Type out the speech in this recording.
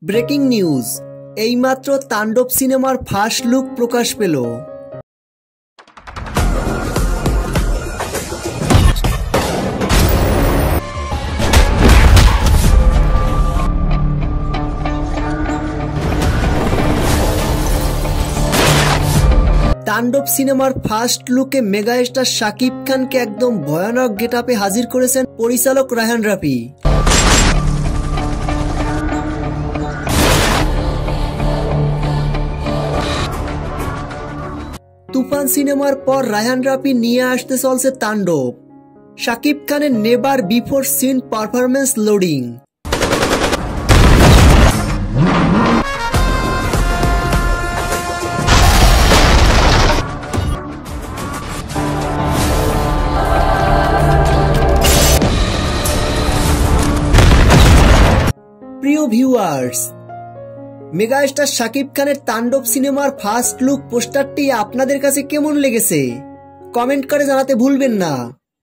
Breaking news, এইমাত্র তাণ্ডব সিনেমার ফার্স্ট লুক প্রকাশ পেল। তাণ্ডব সিনেমার ফার্স্ট লুকে মেগাস্টার শাকিব খানকে একদম ভয়ানক গেটআপে হাজির করেছেন পরিচালক রায়হান রাফি। তুফান সিনেমার পর রায়হান রাফি নিয়ে আসতে চলছে তাণ্ডব। শাকিব খানের never before seen performance loading. প্রিয় ভিউয়ার্স, মেগাস্টার শাকিব খানের তাণ্ডব সিনেমার ফার্স্ট লুক পোস্টারটি আপনাদের কাছে কেমন লেগেছে কমেন্ট করে জানাতে ভুলবেন না।